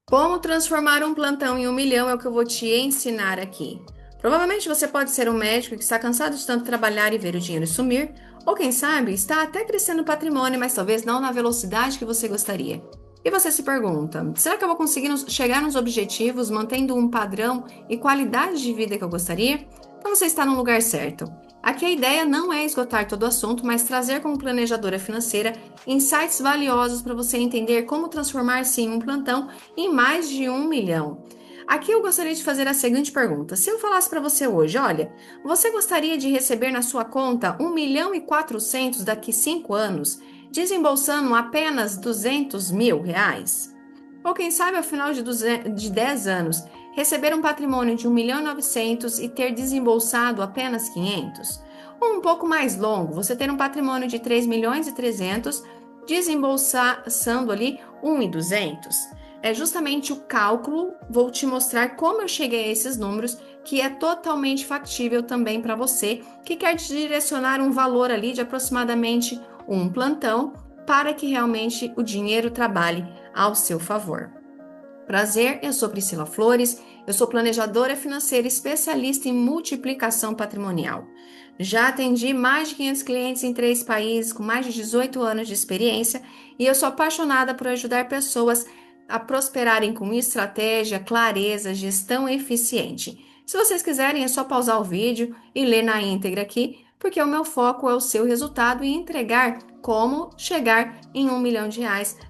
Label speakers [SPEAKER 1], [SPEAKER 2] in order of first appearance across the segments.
[SPEAKER 1] Como transformar um plantão em 1 milhão é o que eu vou te ensinar aqui. Provavelmente você pode ser um médico que está cansado de tanto trabalhar e ver o dinheiro sumir, ou quem sabe está até crescendo o patrimônio, mas talvez não na velocidade que você gostaria. E você se pergunta: será que eu vou conseguir chegar nos objetivos mantendo um padrão e qualidade de vida que eu gostaria? Então você está no lugar certo. Aqui a ideia não é esgotar todo o assunto, mas trazer como planejadora financeira insights valiosos para você entender como transformar sim um plantão em mais de 1 milhão. Aqui eu gostaria de fazer a seguinte pergunta: se eu falasse para você hoje, olha, você gostaria de receber na sua conta 1 milhão e 400 daqui 5 anos, desembolsando apenas R$ 200 mil? Ou quem sabe ao final de 10 anos, receber um patrimônio de 1 milhão e 900 e ter desembolsado apenas 500? Ou um pouco mais longo, você ter um patrimônio de 3 milhões e 300, desembolsando ali 1.200? É justamente o cálculo, vou te mostrar como eu cheguei a esses números, que é totalmente factível também para você, que quer direcionar um valor ali de aproximadamente um plantão, para que realmente o dinheiro trabalhe ao seu favor. Prazer, eu sou Priscila Flores, eu sou planejadora financeira especialista em multiplicação patrimonial. Já atendi mais de 500 clientes em 3 países, com mais de 18 anos de experiência, e eu sou apaixonada por ajudar pessoas a prosperarem com estratégia, clareza, gestão eficiente. Se vocês quiserem, é só pausar o vídeo e ler na íntegra aqui, porque o meu foco é o seu resultado e entregar como chegar em R$ 1 milhão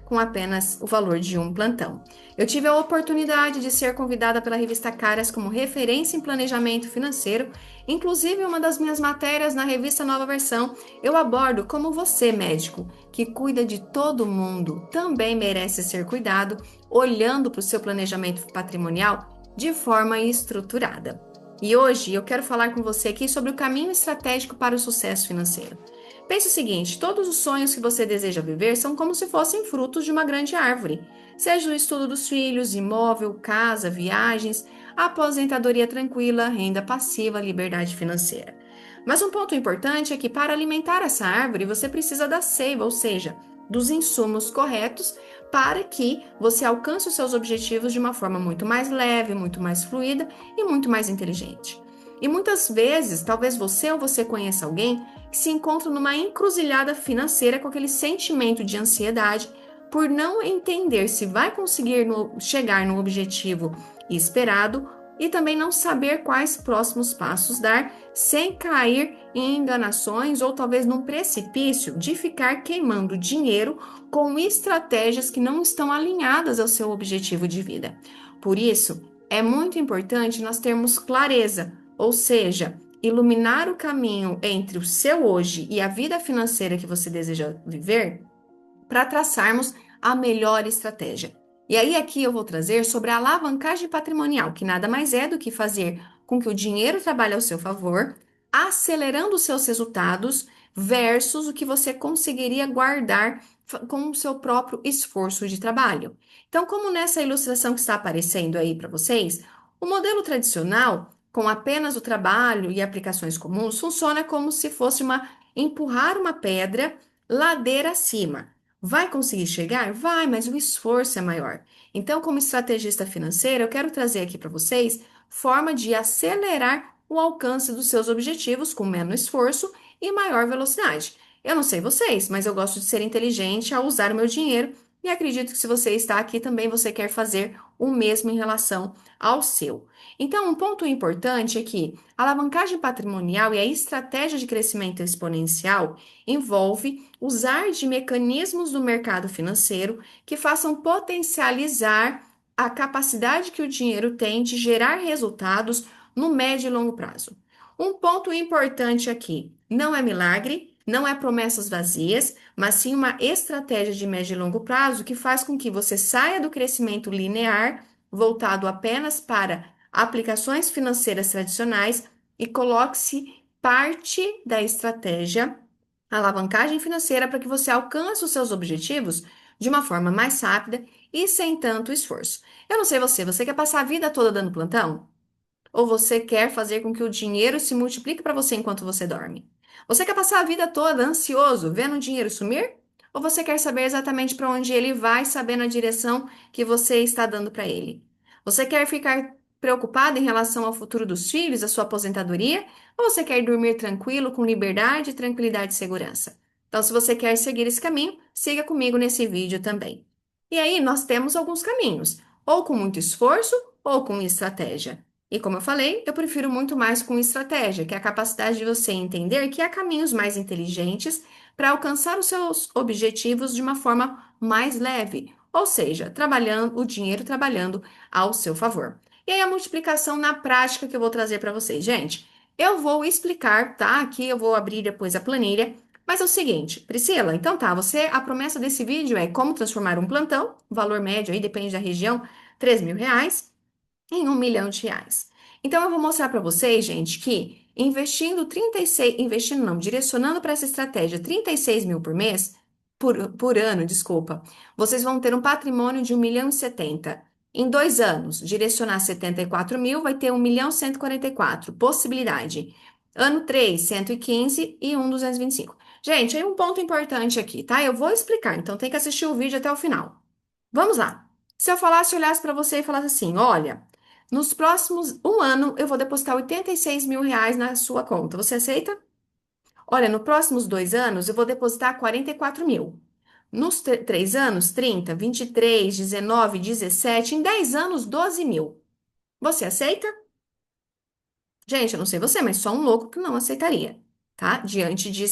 [SPEAKER 1] com apenas o valor de um plantão. Eu tive a oportunidade de ser convidada pela revista Caras como referência em planejamento financeiro. Inclusive, uma das minhas matérias na revista Nova Versão, eu abordo como você, médico, que cuida de todo mundo, também merece ser cuidado, olhando para o seu planejamento patrimonial de forma estruturada. E hoje eu quero falar com você aqui sobre o caminho estratégico para o sucesso financeiro. Pense o seguinte: todos os sonhos que você deseja viver são como se fossem frutos de uma grande árvore. Seja o estudo dos filhos, imóvel, casa, viagens, aposentadoria tranquila, renda passiva, liberdade financeira. Mas um ponto importante é que para alimentar essa árvore você precisa da seiva, ou seja, dos insumos corretos para que você alcance os seus objetivos de uma forma muito mais leve, muito mais fluida e muito mais inteligente. E muitas vezes, talvez você ou você conheça alguém que se encontra numa encruzilhada financeira com aquele sentimento de ansiedade por não entender se vai conseguir chegar no objetivo esperado e também não saber quais próximos passos dar sem cair em enganações ou talvez num precipício de ficar queimando dinheiro com estratégias que não estão alinhadas ao seu objetivo de vida. Por isso, é muito importante nós termos clareza, ou seja, iluminar o caminho entre o seu hoje e a vida financeira que você deseja viver, para traçarmos a melhor estratégia. E aí aqui eu vou trazer sobre a alavancagem patrimonial, que nada mais é do que fazer com que o dinheiro trabalhe ao seu favor, acelerando os seus resultados versus o que você conseguiria guardar com o seu próprio esforço de trabalho. Então, como nessa ilustração que está aparecendo aí para vocês, o modelo tradicional, com apenas o trabalho e aplicações comuns, funciona como se fosse empurrar uma pedra ladeira acima. Vai conseguir chegar? Vai, mas o esforço é maior. Então, como estrategista financeira, eu quero trazer aqui para vocês forma de acelerar o alcance dos seus objetivos com menos esforço e maior velocidade. Eu não sei vocês, mas eu gosto de ser inteligente ao usar o meu dinheiro e acredito que se você está aqui também você quer fazer o mesmo em relação ao seu. Então, um ponto importante é que a alavancagem patrimonial e a estratégia de crescimento exponencial envolve usar de mecanismos do mercado financeiro que façam potencializar a capacidade que o dinheiro tem de gerar resultados no médio e longo prazo. Um ponto importante aqui: não é milagre, não é promessas vazias, mas sim uma estratégia de médio e longo prazo que faz com que você saia do crescimento linear, voltado apenas para aplicações financeiras tradicionais, e coloque-se parte da estratégia alavancagem financeira para que você alcance os seus objetivos de uma forma mais rápida e sem tanto esforço. Eu não sei você, você quer passar a vida toda dando plantão? Ou você quer fazer com que o dinheiro se multiplique para você enquanto você dorme? Você quer passar a vida toda ansioso, vendo o dinheiro sumir? Ou você quer saber exatamente para onde ele vai, sabendo a direção que você está dando para ele? Você quer ficar preocupado em relação ao futuro dos filhos, à sua aposentadoria? Ou você quer dormir tranquilo, com liberdade, tranquilidade e segurança? Então, se você quer seguir esse caminho, siga comigo nesse vídeo também. E aí, nós temos alguns caminhos, ou com muito esforço, ou com estratégia. E como eu falei, eu prefiro muito mais com estratégia, que é a capacidade de você entender que há caminhos mais inteligentes para alcançar os seus objetivos de uma forma mais leve, ou seja, trabalhando o dinheiro trabalhando ao seu favor. E aí a multiplicação na prática que eu vou trazer para vocês, gente. Eu vou explicar, tá? Aqui eu vou abrir depois a planilha. Mas é o seguinte, Priscila, então tá, a promessa desse vídeo é como transformar um plantão, valor médio aí depende da região, R$ 3.000, em R$ 1.000.000. Então, eu vou mostrar para vocês, gente, que investindo não, direcionando para essa estratégia 36 mil por mês, por ano, desculpa, vocês vão ter um patrimônio de 1.070.000. Em 2 anos, direcionar 74 mil, vai ter 1.144.000. Possibilidade. Ano 3, 115 e 225. Gente, aí um ponto importante aqui, tá? Eu vou explicar, então tem que assistir o vídeo até o final. Vamos lá. Se eu olhasse para você e falasse assim, olha, nos próximos um ano eu vou depositar R$ 86.000 na sua conta. Você aceita? Olha, nos próximos 2 anos eu vou depositar 44 mil. Nos 3 anos, 30, 23, 19, 17, em 10 anos, 12 mil. Você aceita? Gente, eu não sei você, mas só um louco que não aceitaria, tá?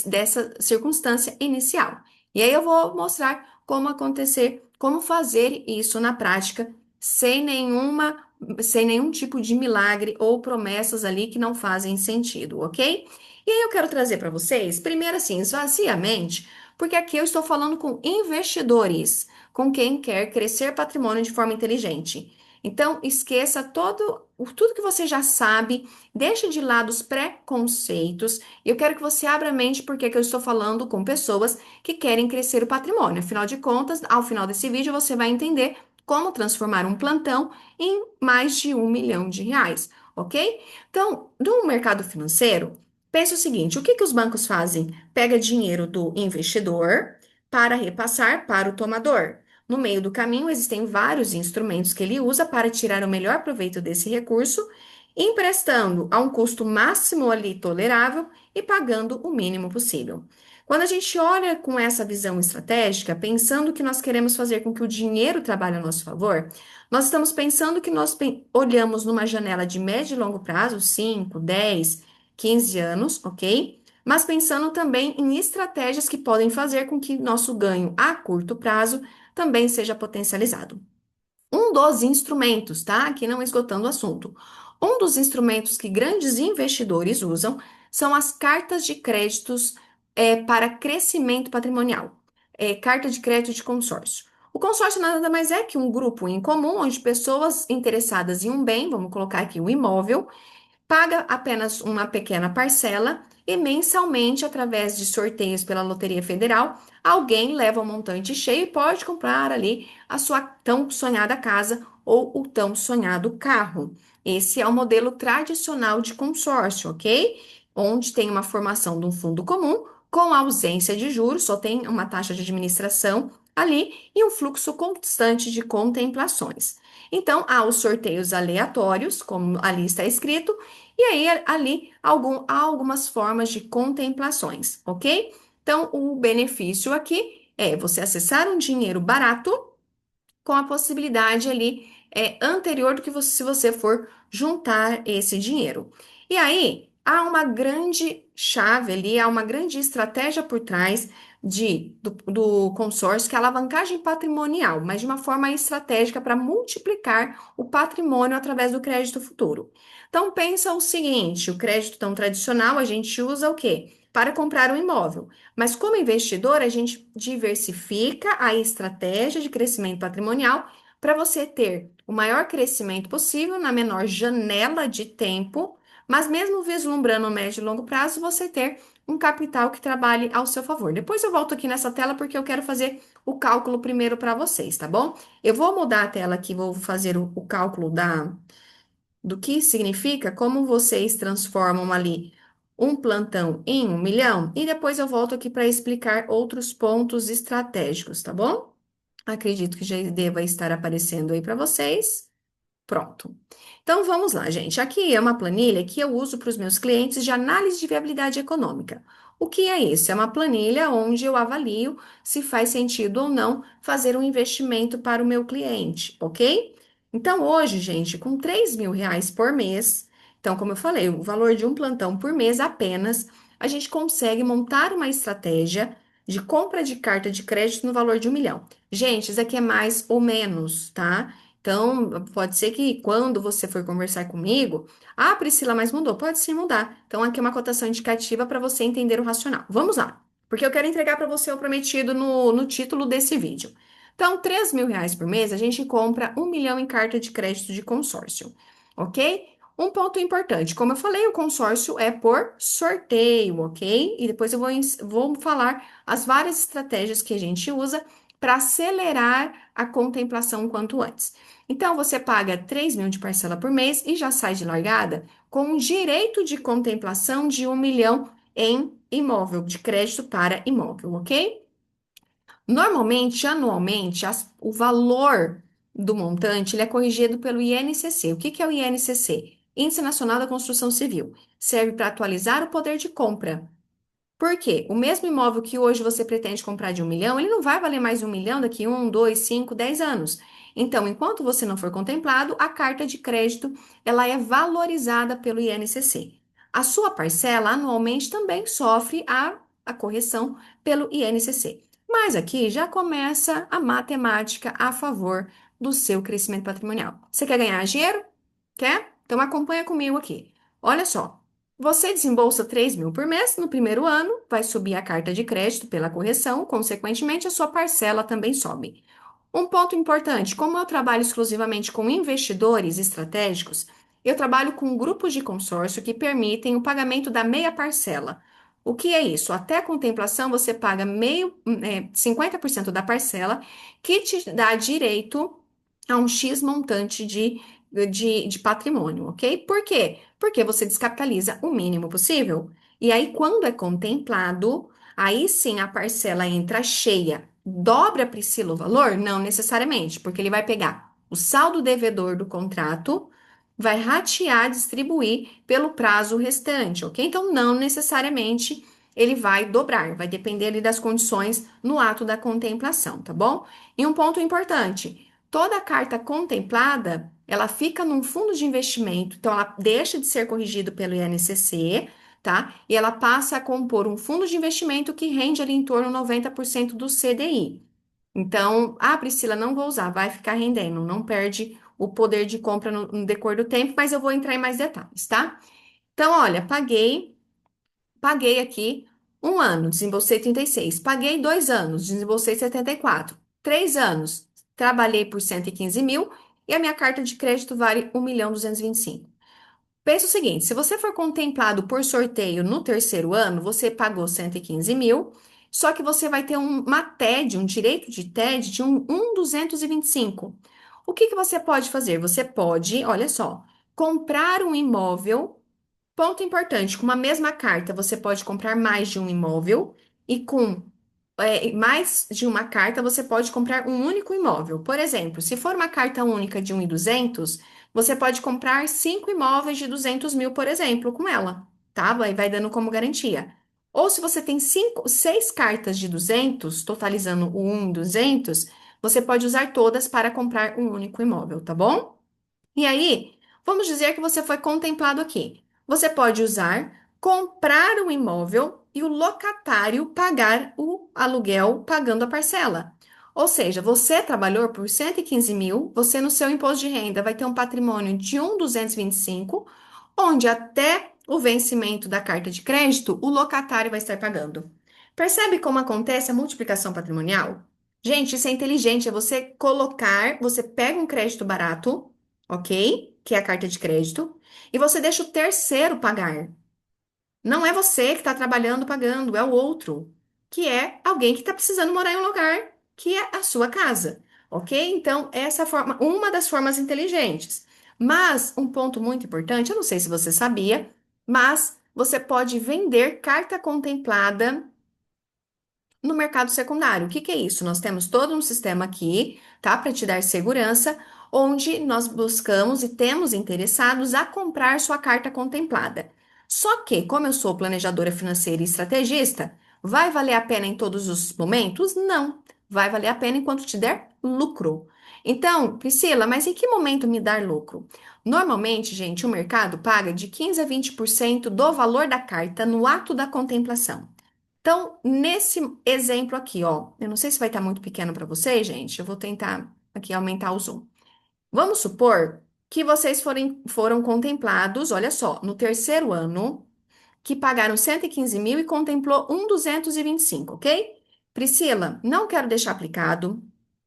[SPEAKER 1] Dessa circunstância inicial. E aí eu vou mostrar como acontecer, como fazer isso na prática, sem nenhuma, sem nenhum tipo de milagre ou promessas ali que não fazem sentido, ok? E aí eu quero trazer para vocês, primeiro assim, esvazie a mente, porque aqui eu estou falando com investidores, com quem quer crescer patrimônio de forma inteligente. Então, esqueça tudo que você já sabe. Deixe de lado os preconceitos. E eu quero que você abra a mente porque que eu estou falando com pessoas que querem crescer o patrimônio. Afinal de contas, ao final desse vídeo, você vai entender como transformar um plantão em mais de R$ 1.000.000, ok? Então, no mercado financeiro, pense o seguinte: o que os bancos fazem? Pega dinheiro do investidor para repassar para o tomador. No meio do caminho, existem vários instrumentos que ele usa para tirar o melhor proveito desse recurso, emprestando a um custo máximo ali tolerável e pagando o mínimo possível. Quando a gente olha com essa visão estratégica, pensando que nós queremos fazer com que o dinheiro trabalhe a nosso favor, nós estamos pensando que olhamos numa janela de médio e longo prazo, 5, 10, 15 anos, ok? Mas pensando também em estratégias que podem fazer com que nosso ganho a curto prazo também seja potencializado. Um dos instrumentos, tá? Aqui não esgotando o assunto. Um dos instrumentos que grandes investidores usam são as cartas de créditos para crescimento patrimonial. Carta de crédito de consórcio. O consórcio nada mais é que um grupo em comum onde pessoas interessadas em um bem, vamos colocar aqui o imóvel, paga apenas uma pequena parcela e mensalmente, através de sorteios pela Loteria Federal, alguém leva o montante cheio e pode comprar ali a sua tão sonhada casa ou o tão sonhado carro. Esse é o modelo tradicional de consórcio, ok? Onde tem uma formação de um fundo comum com ausência de juros, só tem uma taxa de administração ali e um fluxo constante de contemplações. Então, há os sorteios aleatórios, como ali está escrito, e aí, ali, há algumas formas de contemplações, ok? Então, o benefício aqui é você acessar um dinheiro barato com a possibilidade ali anterior do que se você for juntar esse dinheiro. E aí, há uma grande chave ali, há uma grande estratégia por trás do consórcio, que é a alavancagem patrimonial, mas de uma forma estratégica para multiplicar o patrimônio através do crédito futuro. Então, pensa o seguinte: o crédito tão tradicional a gente usa o quê? Para comprar um imóvel. Mas como investidor, a gente diversifica a estratégia de crescimento patrimonial para você ter o maior crescimento possível na menor janela de tempo, mas mesmo vislumbrando o médio e longo prazo, você ter um capital que trabalhe ao seu favor. Depois eu volto aqui nessa tela porque eu quero fazer o cálculo primeiro para vocês, tá bom? Eu vou mudar a tela aqui, vou fazer o cálculo do que significa, como vocês transformam ali um plantão em 1 milhão e depois eu volto aqui para explicar outros pontos estratégicos, tá bom? Acredito que já deva estar aparecendo aí para vocês. Pronto. Então vamos lá, gente. Aqui é uma planilha que eu uso para os meus clientes de análise de viabilidade econômica. O que é isso? É uma planilha onde eu avalio se faz sentido ou não fazer um investimento para o meu cliente, ok? Então hoje, gente, com R$ 3.000 por mês, então, como eu falei, o valor de um plantão por mês apenas, a gente consegue montar uma estratégia de compra de carta de crédito no valor de 1 milhão. Gente, isso aqui é mais ou menos, tá? Então, pode ser que quando você for conversar comigo, ah, Priscila, mas mudou. Pode sim mudar. Então, aqui é uma cotação indicativa para você entender o racional. Vamos lá, porque eu quero entregar para você o prometido no título desse vídeo. Então, R$ 3.000 por mês, a gente compra 1 milhão em carta de crédito de consórcio, ok? Um ponto importante, como eu falei, o consórcio é por sorteio, ok? E depois eu vou falar as várias estratégias que a gente usa para acelerar a contemplação o quanto antes. Então, você paga 3.000 de parcela por mês e já sai de largada com o direito de contemplação de 1 milhão em imóvel, de crédito para imóvel, ok? Normalmente, anualmente, o valor do montante ele é corrigido pelo INCC. O que que é o INCC? Índice Nacional da Construção Civil. Serve para atualizar o poder de compra. Por quê? O mesmo imóvel que hoje você pretende comprar de 1 milhão, ele não vai valer mais 1 milhão daqui 1, 2, 5, 10 anos. Então, enquanto você não for contemplado, a carta de crédito ela é valorizada pelo INCC. A sua parcela anualmente também sofre a correção pelo INCC. Mas aqui já começa a matemática a favor do seu crescimento patrimonial. Você quer ganhar dinheiro? Quer? Então acompanha comigo aqui. Olha só. Você desembolsa 3.000 por mês, no primeiro ano vai subir a carta de crédito pela correção, consequentemente, a sua parcela também sobe. Um ponto importante: como eu trabalho exclusivamente com investidores estratégicos, eu trabalho com grupos de consórcio que permitem o pagamento da meia parcela. O que é isso? Até a contemplação você paga 50% da parcela, que te dá direito a um X montante de patrimônio, ok? Por quê? Porque você descapitaliza o mínimo possível. E aí, quando é contemplado, aí sim a parcela entra cheia. Dobra, Priscila, o valor? Não necessariamente, porque ele vai pegar o saldo devedor do contrato, vai ratear, distribuir pelo prazo restante, ok? Então, não necessariamente ele vai dobrar, vai depender ali das condições no ato da contemplação, tá bom? E um ponto importante: toda carta contemplada, ela fica num fundo de investimento, então ela deixa de ser corrigida pelo INCC, tá? E ela passa a compor um fundo de investimento que rende ali em torno de 90% do CDI. Então, ah, Priscila, não vou usar, vai ficar rendendo, não perde o poder de compra no decorrer do tempo, mas eu vou entrar em mais detalhes, tá? Então, olha, paguei aqui 1 ano, desembolsei 36. Paguei 2 anos, desembolsei 74. 3 anos, trabalhei por 115 mil e a minha carta de crédito vale 1.225.000. Pensa o seguinte: se você for contemplado por sorteio no terceiro ano, você pagou 115 mil, só que você vai ter uma TED, um direito de TED de 1.225. O que que você pode fazer? Você pode, olha só, comprar um imóvel. Ponto importante: com uma mesma carta, você pode comprar mais de um imóvel e com mais de uma carta, você pode comprar um único imóvel. Por exemplo, se for uma carta única de 1.200, você pode comprar 5 imóveis de 200 mil, por exemplo, com ela, tá? Vai dando como garantia. Ou se você tem 6 cartas de 200, totalizando o 1.200, você pode usar todas para comprar um único imóvel, tá bom? E aí, vamos dizer que você foi contemplado aqui. Você pode usar, comprar o imóvel e o locatário pagar o aluguel pagando a parcela. Ou seja, você trabalhou por 115 mil, você no seu imposto de renda vai ter um patrimônio de 1.225, onde até o vencimento da carta de crédito, o locatário vai estar pagando. Percebe como acontece a multiplicação patrimonial? Gente, isso é inteligente, é você colocar, você pega um crédito barato, ok? Que é a carta de crédito, e você deixa o terceiro pagar. Não é você que está trabalhando pagando, é o outro, que é alguém que está precisando morar em um lugar que é a sua casa, ok? Então, essa forma, uma das formas inteligentes. Mas um ponto muito importante, eu não sei se você sabia, mas você pode vender carta contemplada no mercado secundário. O que que é isso? Nós temos todo um sistema aqui, tá? Para te dar segurança, onde nós buscamos e temos interessados a comprar sua carta contemplada. Só que, como eu sou planejadora financeira e estrategista, vai valer a pena em todos os momentos? Não. Vai valer a pena enquanto te der lucro. Então, Priscila, mas em que momento me dar lucro? Normalmente, gente, o mercado paga de 15 a 20% do valor da carta no ato da contemplação. Então, nesse exemplo aqui, ó, eu não sei se vai estar muito pequeno para vocês, gente. Eu vou tentar aqui aumentar o zoom. Vamos supor que vocês foram contemplados, olha só, no terceiro ano, que pagaram 115 mil e contemplou 1,225, ok? Priscila, não quero deixar aplicado,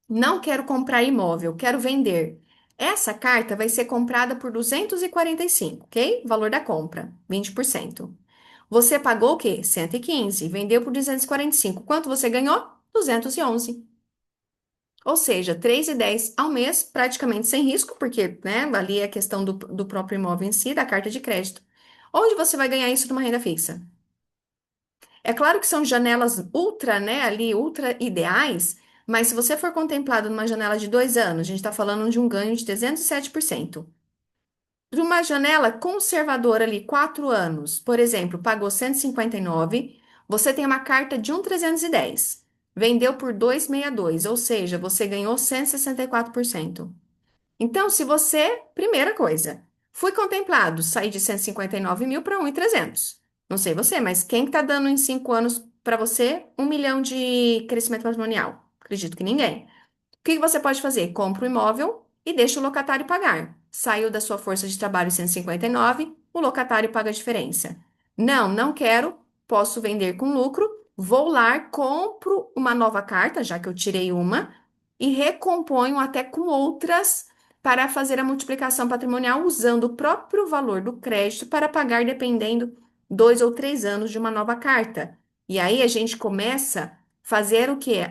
[SPEAKER 1] não quero comprar imóvel, quero vender. Essa carta vai ser comprada por 245, ok? Valor da compra, 20%. Você pagou o quê? 115, vendeu por 245. Quanto você ganhou? 211. Ou seja, 3,10 ao mês, praticamente sem risco, porque, né, ali é a questão do próprio imóvel em si, da carta de crédito. Onde você vai ganhar isso numa renda fixa? É claro que são janelas ultra, né, ali, ultra ideais, mas se você for contemplado numa janela de 2 anos, a gente está falando de um ganho de 307%. Para uma janela conservadora ali, 4 anos, por exemplo, pagou 159, você tem uma carta de 1,310. Vendeu por 262, ou seja, você ganhou 164%. Então, se você, primeira coisa, fui contemplado, saí de 159 mil para 1,300. Não sei você, mas quem está dando em 5 anos para você 1 milhão de crescimento patrimonial? Acredito que ninguém. O que que você pode fazer? Compra o imóvel e deixa o locatário pagar. Saiu da sua força de trabalho 159, o locatário paga a diferença. Não, não quero, posso vender com lucro, vou lá, compro uma nova carta, já que eu tirei uma, e recomponho até com outras para fazer a multiplicação patrimonial usando o próprio valor do crédito para pagar dependendo 2 ou 3 anos de uma nova carta. E aí a gente começa a fazer o quê?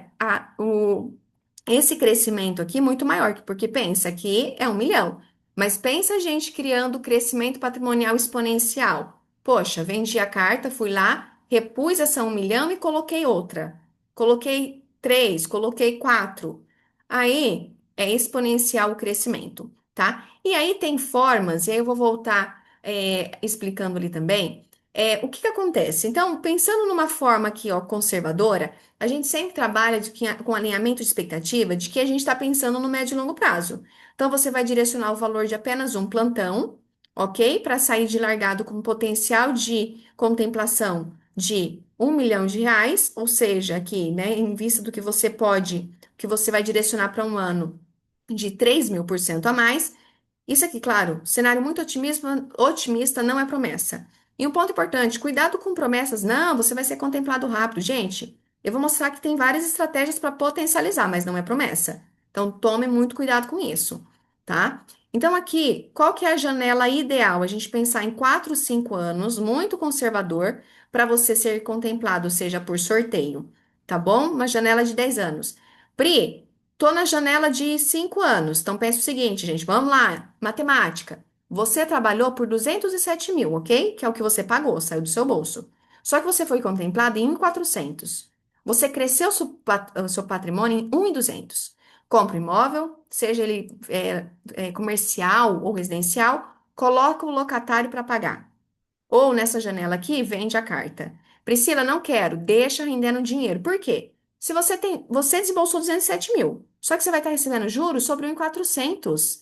[SPEAKER 1] Esse crescimento aqui é muito maior, porque pensa que é 1 milhão. Mas pensa a gente criando crescimento patrimonial exponencial. Poxa, vendi a carta, fui lá, repus essa 1 milhão e coloquei outra. Coloquei três, coloquei quatro. Aí é exponencial o crescimento, tá? E aí tem formas, e aí eu vou voltar explicando ali também. O que que acontece? Então, pensando numa forma aqui, ó, conservadora. A gente sempre trabalha com alinhamento de expectativa de que a gente está pensando no médio e longo prazo. Então, você vai direcionar o valor de apenas um plantão, ok? Para sair de largado com potencial de contemplação de R$ 1 milhão, ou seja, aqui, né, em vista do que você vai direcionar para um ano de 3.000% a mais. Isso aqui, claro, cenário muito otimista não é promessa. E um ponto importante, cuidado com promessas. Não, você vai ser contemplado rápido. Gente, eu vou mostrar que tem várias estratégias para potencializar, mas não é promessa. Então, tome muito cuidado com isso, tá? Então, aqui, qual que é a janela ideal? A gente pensar em 4, 5 anos, muito conservador, para você ser contemplado, seja por sorteio, tá bom? Uma janela de 10 anos. Pri, tô na janela de 5 anos. Então, pensa o seguinte, gente, vamos lá, matemática. Você trabalhou por 207 mil, ok? Que é o que você pagou, saiu do seu bolso. Só que você foi contemplado em 1.400. Você cresceu o seu patrimônio em 1.200. Compra um imóvel, seja ele comercial ou residencial, coloca o locatário para pagar. Ou nessa janela aqui, vende a carta. Priscila, não quero, deixa rendendo dinheiro. Por quê? Se você desembolsou 207 mil, só que você vai estar recebendo juros sobre 1.400.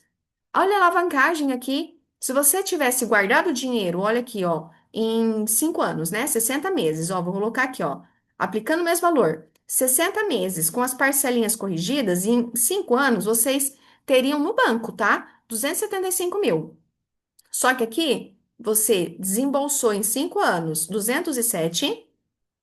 [SPEAKER 1] Olha a alavancagem aqui. Se você tivesse guardado o dinheiro, olha aqui, ó, em 5 anos, né? 60 meses, ó, vou colocar aqui, ó, aplicando o mesmo valor. 60 meses com as parcelinhas corrigidas, em 5 anos vocês teriam no banco, tá? 275 mil. Só que aqui você desembolsou em 5 anos 207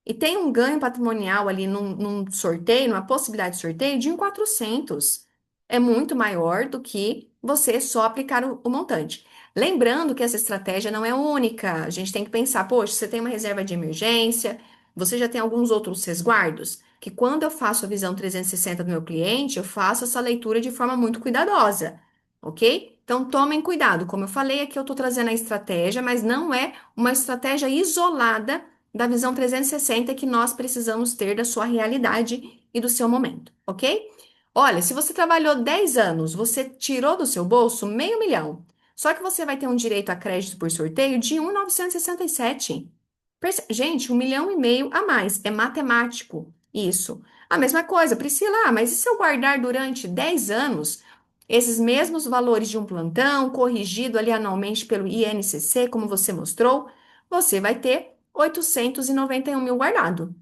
[SPEAKER 1] e tem um ganho patrimonial ali num sorteio, numa possibilidade de sorteio de 1.400. É muito maior do que você só aplicar o montante. Lembrando que essa estratégia não é única. A gente tem que pensar, poxa, você tem uma reserva de emergência, você já tem alguns outros resguardos, que quando eu faço a visão 360 do meu cliente, eu faço essa leitura de forma muito cuidadosa, ok? Então, tomem cuidado. Como eu falei, aqui eu estou trazendo a estratégia, mas não é uma estratégia isolada da visão 360 que nós precisamos ter da sua realidade e do seu momento, ok? Olha, se você trabalhou 10 anos, você tirou do seu bolso meio milhão. Só que você vai ter um direito a crédito por sorteio de 1.967. Gente, 1,5 milhão a mais. É matemático isso. A mesma coisa, Priscila, mas e se eu guardar durante 10 anos esses mesmos valores de um plantão, corrigido ali anualmente pelo INCC, como você mostrou, você vai ter 891 mil guardado.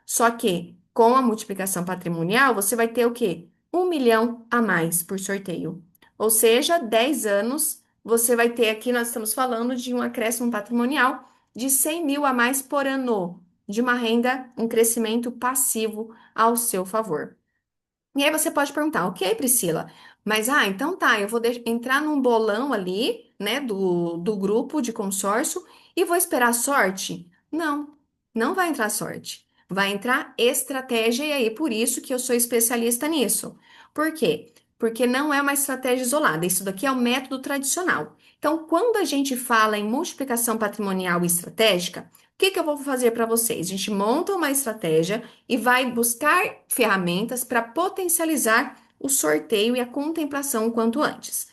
[SPEAKER 1] Só que com a multiplicação patrimonial, você vai ter o quê? 1 milhão a mais por sorteio. Ou seja, 10 anos, você vai ter aqui, nós estamos falando de um acréscimo patrimonial de 100 mil a mais por ano, de uma renda, um crescimento passivo ao seu favor. E aí você pode perguntar, ok, Priscila, mas então tá, eu vou entrar num bolão ali, né, do grupo de consórcio e vou esperar a sorte? Não, não vai entrar sorte. Vai entrar estratégia, e aí por isso que eu sou especialista nisso. Por quê? Porque não é uma estratégia isolada, isso daqui é o método tradicional. Então, quando a gente fala em multiplicação patrimonial e estratégica, o que que eu vou fazer para vocês? A gente monta uma estratégia e vai buscar ferramentas para potencializar o sorteio e a contemplação o quanto antes.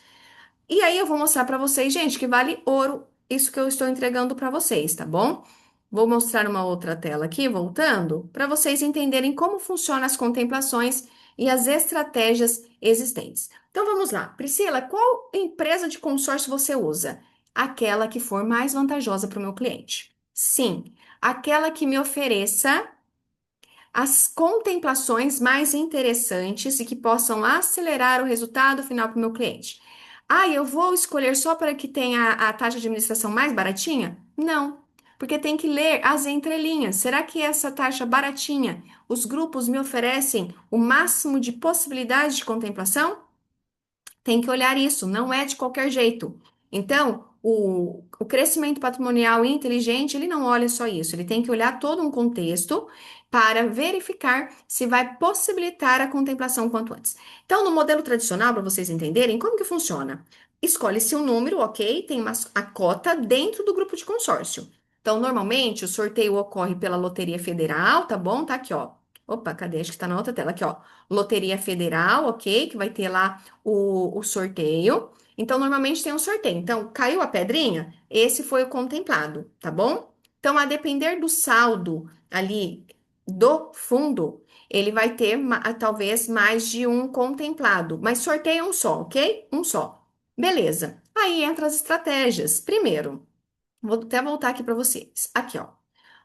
[SPEAKER 1] E aí eu vou mostrar para vocês, gente, que vale ouro isso que eu estou entregando para vocês, tá bom? Vou mostrar uma outra tela aqui, voltando, para vocês entenderem como funcionam as contemplações e as estratégias existentes. Então vamos lá. Priscila, qual empresa de consórcio você usa? Aquela que for mais vantajosa para o meu cliente. Sim, aquela que me ofereça as contemplações mais interessantes e que possam acelerar o resultado final para o meu cliente. Eu vou escolher só para que tenha a taxa de administração mais baratinha? Não, porque tem que ler as entrelinhas. Será que essa taxa baratinha, os grupos me oferecem o máximo de possibilidades de contemplação? Tem que olhar isso, não é de qualquer jeito. Então, o crescimento patrimonial inteligente, ele não olha só isso, ele tem que olhar todo um contexto para verificar se vai possibilitar a contemplação quanto antes. Então, no modelo tradicional, para vocês entenderem, como que funciona? Escolhe-se um número, ok? Tem a cota dentro do grupo de consórcio. Então, normalmente, o sorteio ocorre pela Loteria Federal, tá bom? Tá aqui, ó. Opa, cadê? Acho que tá na outra tela. Aqui, ó. Loteria Federal, ok? Que vai ter lá o sorteio. Então, normalmente tem um sorteio. Então, caiu a pedrinha, esse foi o contemplado, tá bom? Então, a depender do saldo ali do fundo, ele vai ter talvez mais de um contemplado, mas sorteio é um só, ok? Um só. Beleza. Aí entra as estratégias. Primeiro, vou até voltar aqui para vocês. Aqui, ó.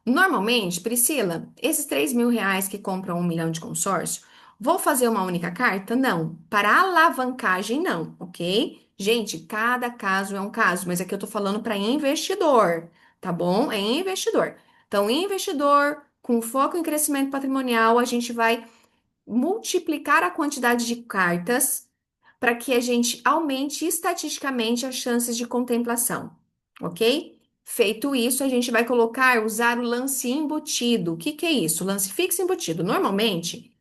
[SPEAKER 1] Normalmente, Priscila, esses 3 mil reais que compram 1 milhão de consórcio, vou fazer uma única carta? Não. Para alavancagem, não, ok? Gente, cada caso é um caso, mas aqui eu tô falando para investidor, tá bom? É investidor. Então, investidor com foco em crescimento patrimonial, a gente vai multiplicar a quantidade de cartas para que a gente aumente estatisticamente as chances de contemplação, ok? Feito isso, a gente vai usar o lance embutido. O que que é isso? Lance fixo embutido. Normalmente,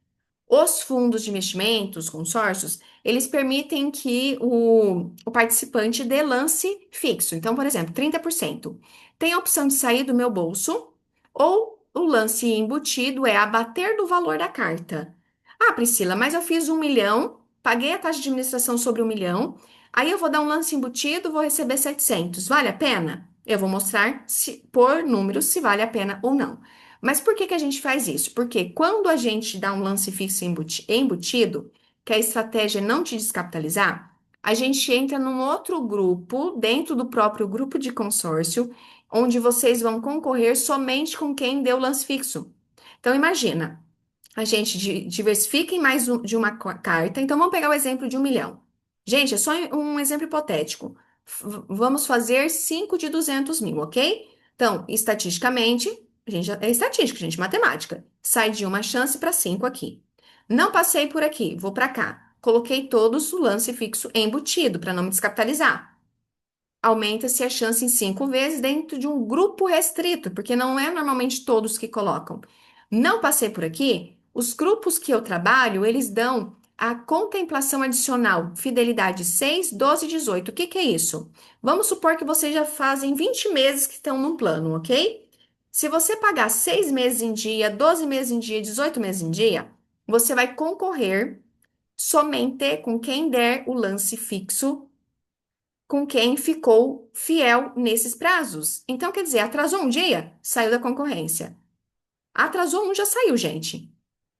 [SPEAKER 1] os fundos de investimentos, consórcios, eles permitem que o participante dê lance fixo. Então, por exemplo, 30%. Tem a opção de sair do meu bolso ou o lance embutido é abater do valor da carta. Priscila, mas eu fiz 1 milhão, paguei a taxa de administração sobre 1 milhão, aí eu vou dar um lance embutido, vou receber 700. Vale a pena? Eu vou mostrar por números se vale a pena ou não. Mas por que que a gente faz isso? Porque quando a gente dá um lance fixo embutido, que a estratégia é não te descapitalizar, a gente entra num outro grupo, dentro do próprio grupo de consórcio, onde vocês vão concorrer somente com quem deu lance fixo. Então, imagina, a gente diversifica em mais de uma carta. Então, vamos pegar o exemplo de 1 milhão. Gente, é só um exemplo hipotético. Vamos fazer 5 de 200 mil, ok? Então, estatisticamente, é estatística, gente, matemática. Sai de uma chance para 5 aqui. Não passei por aqui, vou para cá. Coloquei todos o lance fixo embutido para não me descapitalizar. Aumenta-se a chance em 5 vezes dentro de um grupo restrito, porque não é normalmente todos que colocam. Não passei por aqui, os grupos que eu trabalho, eles dão a contemplação adicional, fidelidade 6, 12 e 18. O que que é isso? Vamos supor que vocês já fazem 20 meses que estão num plano, ok? Se você pagar 6 meses em dia, 12 meses em dia, 18 meses em dia, você vai concorrer somente com quem der o lance fixo, com quem ficou fiel nesses prazos. Então, quer dizer, atrasou um dia, saiu da concorrência. Atrasou um, já saiu, gente.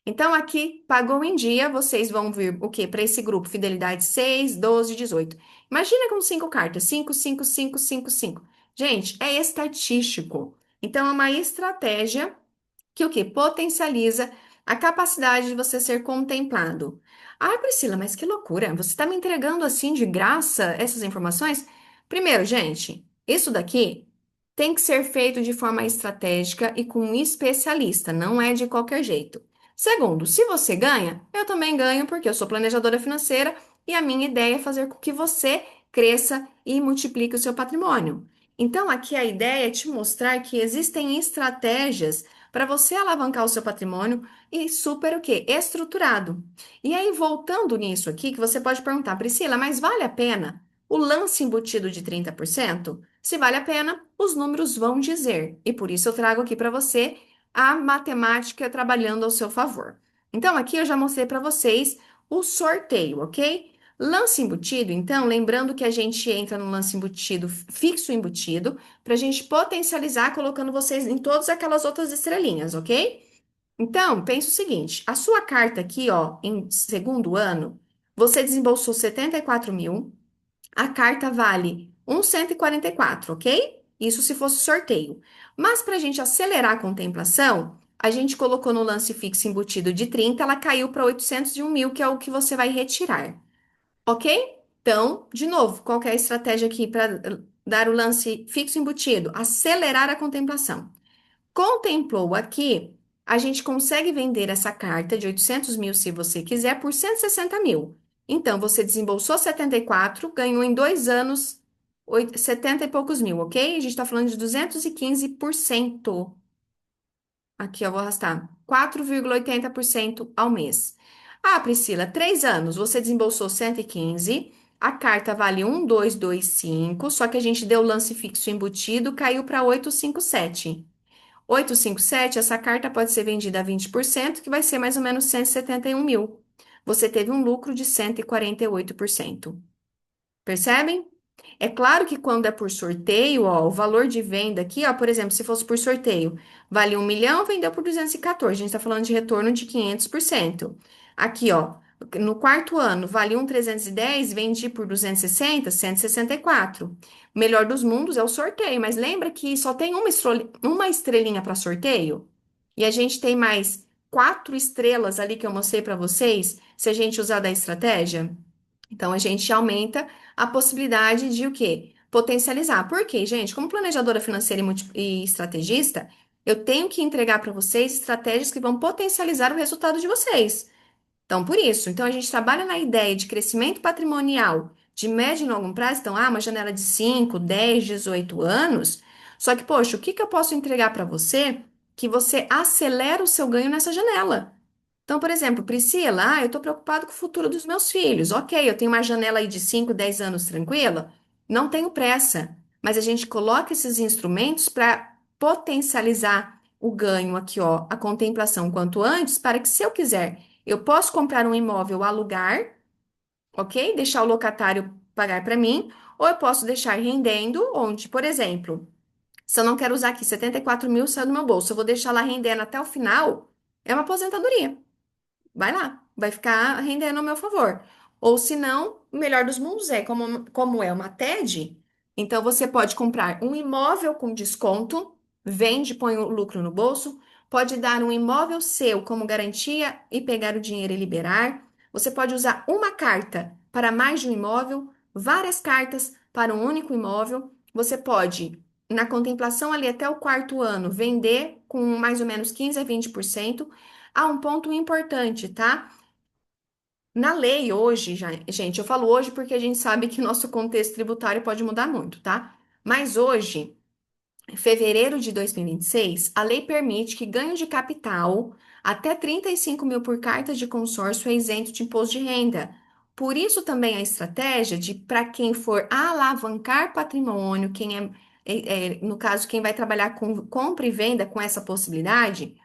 [SPEAKER 1] Então, aqui, pagou em dia, vocês vão vir o quê? Para esse grupo, fidelidade 6, 12, 18. Imagina com 5 cartas, 5, 5, 5, 5, 5. Gente, é estatístico. Então, é uma estratégia que o quê? Potencializa a capacidade de você ser contemplado. Ah, Priscila, mas que loucura! Você está me entregando assim de graça essas informações? Primeiro, gente, isso daqui tem que ser feito de forma estratégica e com um especialista, não é de qualquer jeito. Segundo, se você ganha, eu também ganho porque eu sou planejadora financeira e a minha ideia é fazer com que você cresça e multiplique o seu patrimônio. Então, aqui a ideia é te mostrar que existem estratégias para você alavancar o seu patrimônio e super o quê? Estruturado. E aí, voltando nisso aqui, que você pode perguntar, Priscila, mas vale a pena o lance embutido de 30%? Se vale a pena, os números vão dizer. E por isso eu trago aqui para você a matemática trabalhando ao seu favor. Então, aqui eu já mostrei para vocês o sorteio, ok? Lance embutido, então, lembrando que a gente entra no lance embutido, fixo embutido, para a gente potencializar colocando vocês em todas aquelas outras estrelinhas, ok? Então, pensa o seguinte: a sua carta aqui, ó, em segundo ano, você desembolsou 74 mil, a carta vale 144, ok? Isso se fosse sorteio. Mas para a gente acelerar a contemplação, a gente colocou no lance fixo embutido de 30, ela caiu para 801 mil, que é o que você vai retirar. Ok? Então, de novo, qual que é a estratégia aqui para dar o lance fixo embutido? Acelerar a contemplação. Contemplou aqui, a gente consegue vender essa carta de 800 mil, se você quiser, por 160 mil. Então, você desembolsou 74, ganhou em 2 anos 70 e poucos mil, ok? A gente está falando de 215%. Aqui eu vou arrastar 4,80% ao mês. Ah, Priscila, 3 anos, você desembolsou 115, a carta vale 1,225, só que a gente deu lance fixo embutido, caiu para 857. 857, essa carta pode ser vendida a 20%, que vai ser mais ou menos 171 mil. Você teve um lucro de 148%. Percebem? É claro que quando é por sorteio, ó, o valor de venda aqui, ó, por exemplo, se fosse por sorteio, vale 1 milhão, vendeu por 214. A gente está falando de retorno de 500%. Aqui, ó, no quarto ano, vale 1,310, vendi por 260, 164. O melhor dos mundos é o sorteio, mas lembra que só tem uma estrelinha para sorteio? E a gente tem mais 4 estrelas ali que eu mostrei para vocês, se a gente usar da estratégia? Então, a gente aumenta a possibilidade de o quê? Potencializar. Por quê, gente? Como planejadora financeira e estrategista, eu tenho que entregar para vocês estratégias que vão potencializar o resultado de vocês. Então, por isso, então a gente trabalha na ideia de crescimento patrimonial de médio e longo prazo, então, uma janela de 5, 10, 18 anos. Só que, poxa, o que que eu posso entregar para você que você acelera o seu ganho nessa janela? Então, por exemplo, Priscila, eu estou preocupado com o futuro dos meus filhos. Ok, eu tenho uma janela aí de 5, 10 anos tranquila, não tenho pressa, mas a gente coloca esses instrumentos para potencializar o ganho aqui, ó, a contemplação quanto antes, para que, se eu quiser, eu posso comprar um imóvel, alugar, ok? Deixar o locatário pagar para mim, ou eu posso deixar rendendo, onde, por exemplo, se eu não quero usar aqui 74 mil, sai do meu bolso, eu vou deixar lá rendendo até o final, é uma aposentadoria. Vai lá, vai ficar rendendo ao meu favor. Ou se não, o melhor dos mundos é, como é uma TED, então você pode comprar um imóvel com desconto, vende, põe o lucro no bolso, pode dar um imóvel seu como garantia e pegar o dinheiro e liberar. Você pode usar uma carta para mais de um imóvel, várias cartas para um único imóvel. Você pode, na contemplação ali até o quarto ano, vender com mais ou menos 15 a 20%. Ah, um ponto importante, tá? Na lei hoje, gente, eu falo hoje porque a gente sabe que nosso contexto tributário pode mudar muito, tá? Mas hoje, em fevereiro de 2026, a lei permite que ganho de capital até 35 mil por carta de consórcio é isento de imposto de renda. Por isso também a estratégia de para quem for alavancar patrimônio, no caso, quem vai trabalhar com compra e venda com essa possibilidade,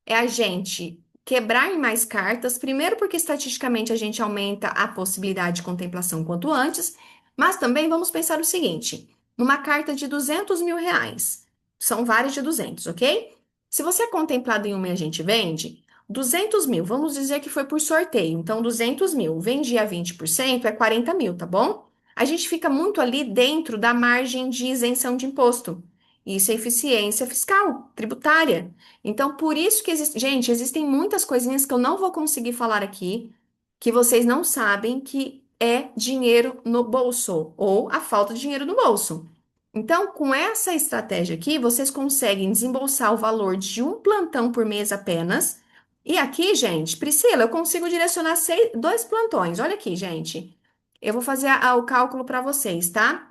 [SPEAKER 1] é a gente quebrar em mais cartas, primeiro porque estatisticamente a gente aumenta a possibilidade de contemplação quanto antes, mas também vamos pensar o seguinte: numa carta de 200 mil reais, são várias de 200, ok? Se você é contemplado em uma e a gente vende, 200 mil, vamos dizer que foi por sorteio, então 200 mil, vendi a 20% é 40 mil, tá bom? A gente fica muito ali dentro da margem de isenção de imposto. Isso é eficiência fiscal, tributária. Então, por isso que existe. Gente, existem muitas coisinhas que eu não vou conseguir falar aqui, que vocês não sabem que é dinheiro no bolso, ou a falta de dinheiro no bolso. Então, com essa estratégia aqui, vocês conseguem desembolsar o valor de um plantão por mês apenas. E aqui, gente, Priscila, eu consigo direcionar dois plantões. Olha aqui, gente. Eu vou fazer o cálculo para vocês, tá?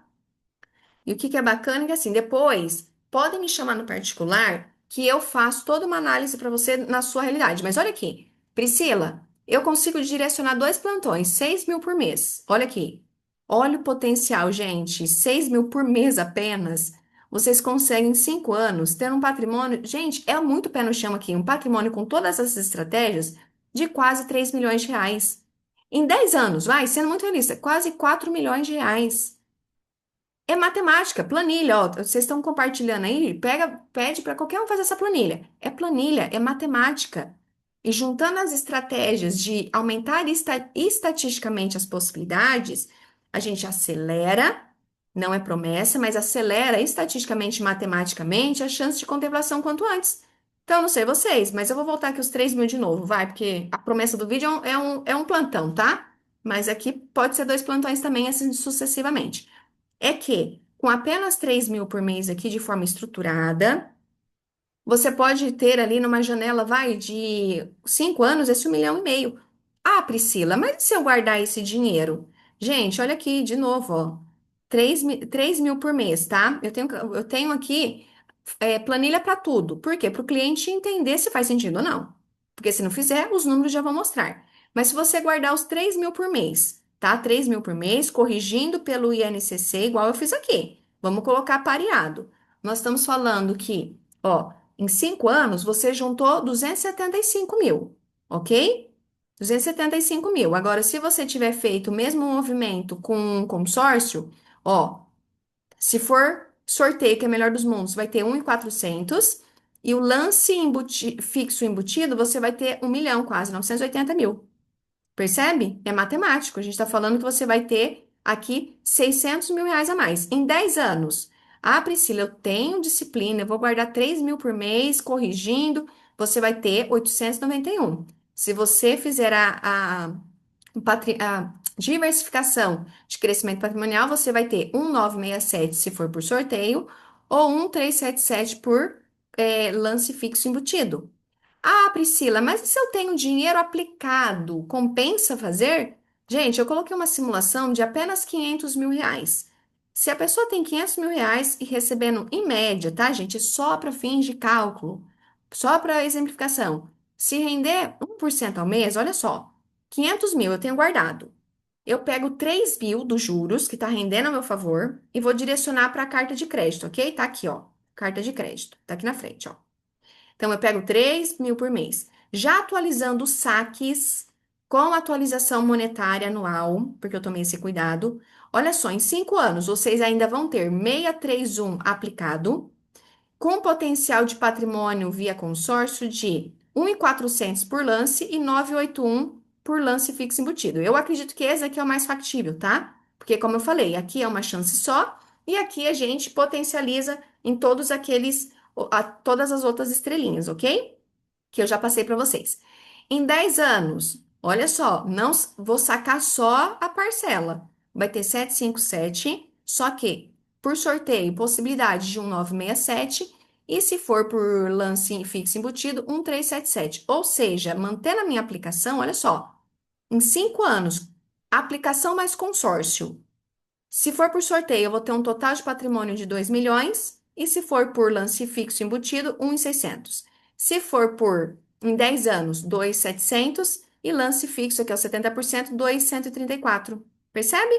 [SPEAKER 1] E o que é bacana é que assim, depois podem me chamar no particular que eu faço toda uma análise para você na sua realidade. Mas olha aqui, Priscila, eu consigo direcionar dois plantões, 6 mil por mês. Olha aqui. Olha o potencial, gente. 6 mil por mês apenas. Vocês conseguem em 5 anos ter um patrimônio. Gente, é muito pé no chão aqui. Um patrimônio com todas essas estratégias de quase 3 milhões de reais. Em 10 anos, vai, sendo muito realista, quase 4 milhões de reais. É matemática, planilha, ó, vocês estão compartilhando aí, pega, pede para qualquer um fazer essa planilha, é matemática. E juntando as estratégias de aumentar estatisticamente as possibilidades, a gente acelera, não é promessa, mas acelera estatisticamente, e matematicamente, a chance de contemplação quanto antes. Então, não sei vocês, mas eu vou voltar aqui os 3 mil de novo, vai, porque a promessa do vídeo é um plantão, tá? Mas aqui pode ser dois plantões também, assim sucessivamente é que, com apenas 3 mil por mês aqui de forma estruturada, você pode ter ali numa janela, vai, de 5 anos, esse 1,5 milhão. Ah, Priscila, mas e se eu guardar esse dinheiro? Gente, olha aqui, de novo, ó. 3 mil por mês, tá? Eu tenho aqui planilha para tudo. Por quê? Para o cliente entender se faz sentido ou não. Porque se não fizer, os números já vão mostrar. Mas se você guardar os 3 mil por mês, tá? 3 mil por mês, corrigindo pelo INCC, igual eu fiz aqui. Vamos colocar pareado. Nós estamos falando que, ó, em 5 anos você juntou 275 mil, ok? 275 mil. Agora, se você tiver feito o mesmo movimento com um consórcio, ó, se for sorteio, que é melhor dos mundos, vai ter 1.400 e o lance fixo embutido, você vai ter 1 milhão quase, 980 mil. Percebe? É matemático. A gente está falando que você vai ter aqui 600 mil reais a mais em 10 anos. Ah, Priscila, eu tenho disciplina, eu vou guardar 3 mil por mês, corrigindo, você vai ter 891. Se você fizer a diversificação de crescimento patrimonial, você vai ter 1,967 se for por sorteio, ou 1,377 por lance fixo embutido. Ah, Priscila, mas e se eu tenho dinheiro aplicado? Compensa fazer? Gente, eu coloquei uma simulação de apenas 500 mil reais. Se a pessoa tem 500 mil reais e recebendo em média, tá, gente? Só para fins de cálculo, só para exemplificação. Se render 1% ao mês, olha só, 500 mil eu tenho guardado. Eu pego 3 mil dos juros, que está rendendo a meu favor, e vou direcionar para a carta de crédito, ok? Tá aqui, ó. Carta de crédito. Tá aqui na frente, ó. Então, eu pego 3 mil por mês. Já atualizando os saques com atualização monetária anual, porque eu tomei esse cuidado. Olha só, em 5 anos, vocês ainda vão ter 631 aplicado, com potencial de patrimônio via consórcio de 1.400 por lance e 981 por lance fixo embutido. Eu acredito que esse aqui é o mais factível, tá? Porque, como eu falei, aqui é uma chance só e aqui a gente potencializa em todas as outras estrelinhas, ok? Que eu já passei para vocês. Em 10 anos, olha só, não vou sacar só a parcela. Vai ter 757, só que por sorteio, possibilidade de 1,967 e se for por lance fixo embutido, 1,377. Ou seja, mantendo a minha aplicação, olha só, em 5 anos, aplicação mais consórcio. Se for por sorteio, eu vou ter um total de patrimônio de 2 milhões. E se for por lance fixo embutido, 1.600. Se for por em 10 anos, 2.700 e lance fixo, que é o 70%, 2.134. Percebe?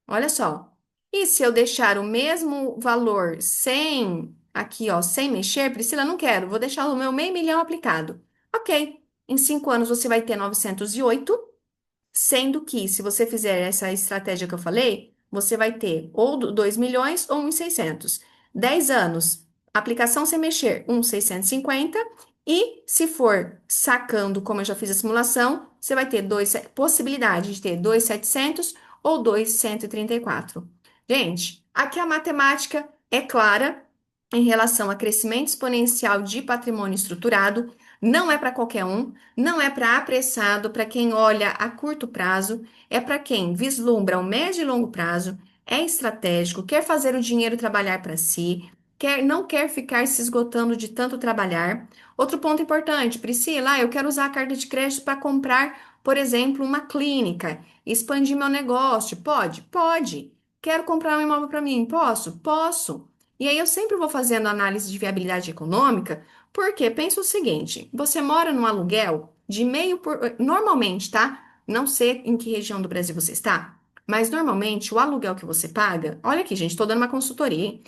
[SPEAKER 1] Olha só. E se eu deixar o mesmo valor sem, aqui ó, sem mexer, Priscila, não quero, vou deixar o meu meio milhão aplicado. Ok. Em 5 anos você vai ter 908. Sendo que, se você fizer essa estratégia que eu falei, você vai ter ou 2 milhões ou 1.600. 10 anos, aplicação sem mexer, 1.650. E se for sacando, como eu já fiz a simulação, você vai ter possibilidade de ter 2.700 ou 2.134. Gente, aqui a matemática é clara em relação a crescimento exponencial de patrimônio estruturado. Não é para qualquer um. Não é para apressado, para quem olha a curto prazo, é para quem vislumbra o médio e longo prazo, é estratégico, quer fazer o dinheiro trabalhar para si, não quer ficar se esgotando de tanto trabalhar. Outro ponto importante, Priscila, eu quero usar a carta de crédito para comprar, por exemplo, uma clínica, expandir meu negócio. Pode? Pode. Quero comprar um imóvel para mim? Posso? Posso. E aí eu sempre vou fazendo análise de viabilidade econômica porque pensa o seguinte: você mora num aluguel de meio por. Normalmente, tá? Não sei em que região do Brasil você está, mas normalmente o aluguel que você paga. Olha aqui, gente, estou dando uma consultoria, hein?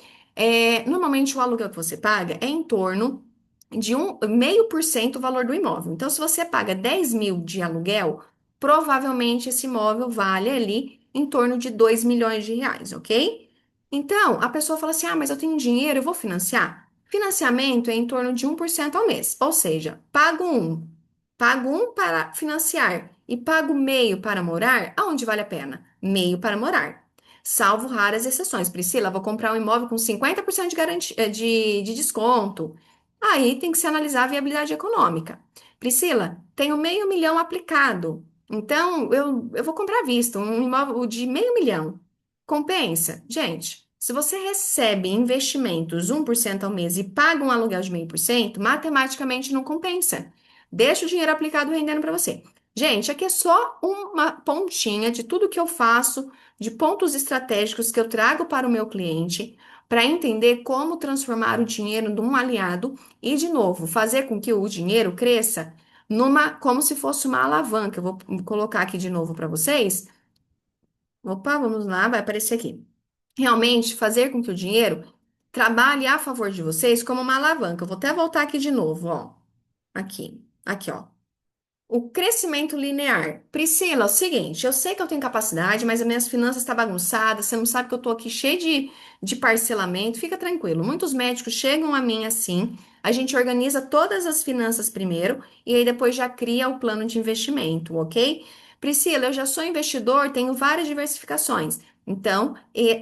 [SPEAKER 1] Normalmente o aluguel que você paga é em torno de 0,5% o valor do imóvel. Então, se você paga 10 mil de aluguel, provavelmente esse imóvel vale ali em torno de 2 milhões de reais, ok? Então, a pessoa fala assim: ah, mas eu tenho dinheiro, eu vou financiar. Financiamento é em torno de 1% ao mês, ou seja, pago um para financiar e pago meio para morar, aonde vale a pena? Meio para morar. Salvo raras exceções. Priscila, vou comprar um imóvel com 50% de, de desconto. Aí tem que se analisar a viabilidade econômica. Priscila, tenho meio milhão aplicado. Então, eu vou comprar à vista, um imóvel de meio milhão. Compensa? Gente, se você recebe investimentos 1% ao mês e paga um aluguel de 0,5%, matematicamente não compensa. Deixa o dinheiro aplicado rendendo para você. Gente, aqui é só uma pontinha de tudo que eu faço, de pontos estratégicos que eu trago para o meu cliente, para entender como transformar o dinheiro num aliado e, de novo, fazer com que o dinheiro cresça como se fosse uma alavanca. Eu vou colocar aqui de novo para vocês. Opa, vamos lá, vai aparecer aqui. Realmente fazer com que o dinheiro trabalhe a favor de vocês como uma alavanca. Eu vou até voltar aqui de novo, ó. Aqui, ó. O crescimento linear. Priscila, é o seguinte, eu sei que eu tenho capacidade, mas as minhas finanças estão bagunçadas, você não sabe que eu tô aqui cheio de parcelamento, fica tranquilo. Muitos médicos chegam a mim assim, a gente organiza todas as finanças primeiro e aí depois já cria o plano de investimento, ok? Priscila, eu já sou investidor, tenho várias diversificações. Então,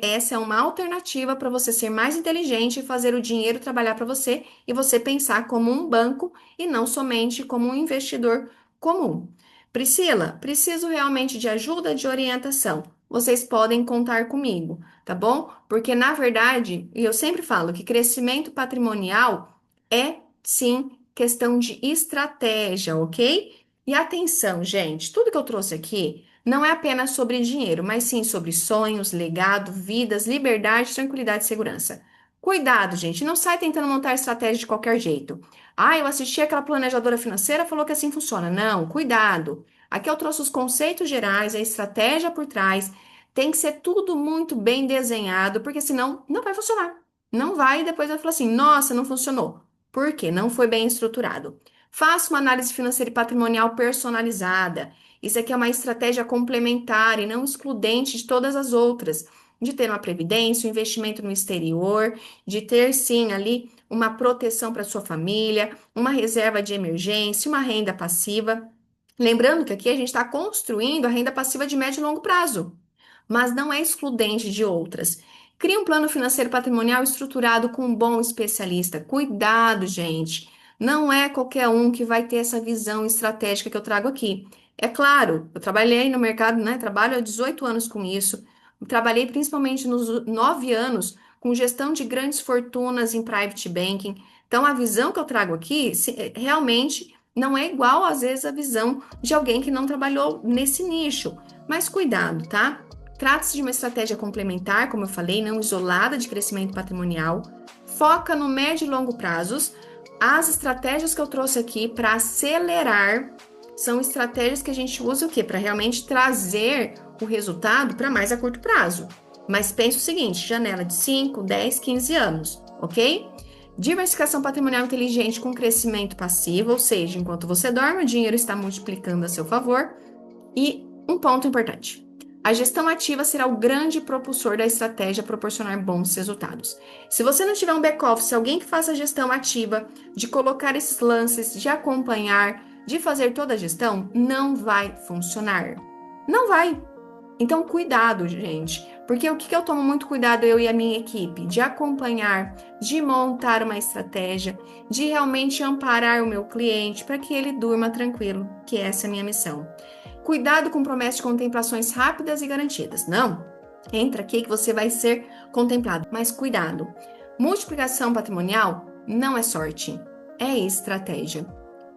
[SPEAKER 1] essa é uma alternativa para você ser mais inteligente e fazer o dinheiro trabalhar para você e você pensar como um banco e não somente como um investidor comum. Priscila, preciso realmente de ajuda, de orientação. Vocês podem contar comigo, tá bom? Porque na verdade, e eu sempre falo que crescimento patrimonial é sim questão de estratégia, ok? E atenção, gente, tudo que eu trouxe aqui não é apenas sobre dinheiro, mas sim sobre sonhos, legado, vidas, liberdade, tranquilidade e segurança. Cuidado, gente, não sai tentando montar estratégia de qualquer jeito. Ah, eu assisti aquela planejadora financeira, falou que assim funciona. Não, cuidado. Aqui eu trouxe os conceitos gerais, a estratégia por trás. Tem que ser tudo muito bem desenhado, porque senão não vai funcionar. Não vai, e depois vai falar assim: nossa, não funcionou. Por quê? Não foi bem estruturado. Faça uma análise financeira e patrimonial personalizada. Isso aqui é uma estratégia complementar e não excludente de todas as outras. De ter uma previdência, um investimento no exterior, de ter sim ali uma proteção para sua família, uma reserva de emergência, uma renda passiva. Lembrando que aqui a gente está construindo a renda passiva de médio e longo prazo, mas não é excludente de outras. Crie um plano financeiro patrimonial estruturado com um bom especialista. Cuidado, gente. Não é qualquer um que vai ter essa visão estratégica que eu trago aqui. É claro, eu trabalhei no mercado, né? Trabalho há 18 anos com isso. Trabalhei principalmente nos 9 anos com gestão de grandes fortunas em private banking. Então, a visão que eu trago aqui realmente não é igual, às vezes, a visão de alguém que não trabalhou nesse nicho. Mas cuidado, tá? Trata-se de uma estratégia complementar, como eu falei, não isolada de crescimento patrimonial. Foca no médio e longo prazos. As estratégias que eu trouxe aqui para acelerar são estratégias que a gente usa o quê? Para realmente trazer o resultado para mais a curto prazo. Mas pense o seguinte, janela de 5, 10, 15 anos, ok? Diversificação patrimonial inteligente com crescimento passivo, ou seja, enquanto você dorme, o dinheiro está multiplicando a seu favor. E um ponto importante: a gestão ativa será o grande propulsor da estratégia proporcionar bons resultados. Se você não tiver um back-office, alguém que faça a gestão ativa, de colocar esses lances, de acompanhar, de fazer toda a gestão, não vai funcionar. Não vai. Então, cuidado, gente. Porque o que eu tomo muito cuidado, eu e a minha equipe? De acompanhar, de montar uma estratégia, de realmente amparar o meu cliente para que ele durma tranquilo, que essa é a minha missão. Cuidado com promessas de contemplações rápidas e garantidas. Não, entra aqui que você vai ser contemplado. Mas cuidado, multiplicação patrimonial não é sorte, é estratégia.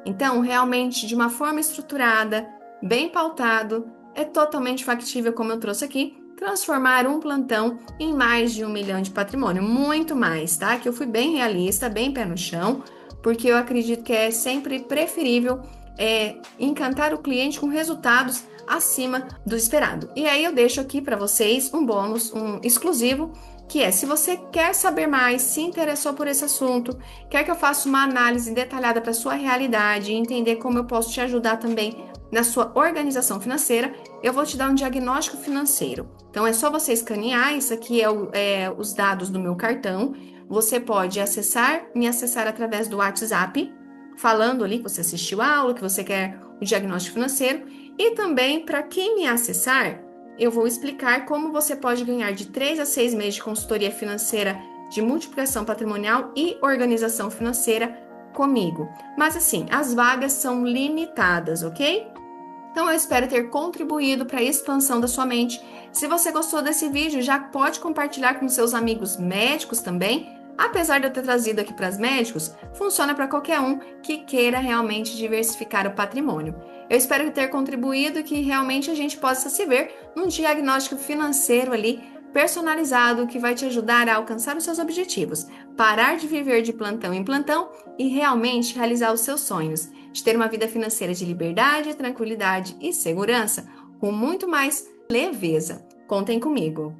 [SPEAKER 1] Então, realmente, de uma forma estruturada, bem pautado, é totalmente factível, como eu trouxe aqui, transformar um plantão em mais de 1 milhão de patrimônio. Muito mais, tá? Que eu fui bem realista, bem pé no chão, porque eu acredito que é sempre preferível encantar o cliente com resultados acima do esperado. E aí eu deixo aqui para vocês um bônus, um exclusivo, que é: se você quer saber mais, se interessou por esse assunto, quer que eu faça uma análise detalhada para sua realidade e entender como eu posso te ajudar também na sua organização financeira, eu vou te dar um diagnóstico financeiro. Então é só você escanear, isso aqui os dados do meu cartão. Você pode me acessar através do WhatsApp, falando ali que você assistiu a aula, que você quer o diagnóstico financeiro. E também, para quem me acessar, eu vou explicar como você pode ganhar de 3 a 6 meses de consultoria financeira de multiplicação patrimonial e organização financeira comigo. Mas assim, as vagas são limitadas, ok? Então eu espero ter contribuído para a expansão da sua mente. Se você gostou desse vídeo, já pode compartilhar com seus amigos médicos também. Apesar de eu ter trazido aqui para os médicos, funciona para qualquer um que queira realmente diversificar o patrimônio. Eu espero ter contribuído e que realmente a gente possa se ver num diagnóstico financeiro ali personalizado que vai te ajudar a alcançar os seus objetivos, parar de viver de plantão em plantão e realmente realizar os seus sonhos, de ter uma vida financeira de liberdade, tranquilidade e segurança, com muito mais leveza. Contem comigo!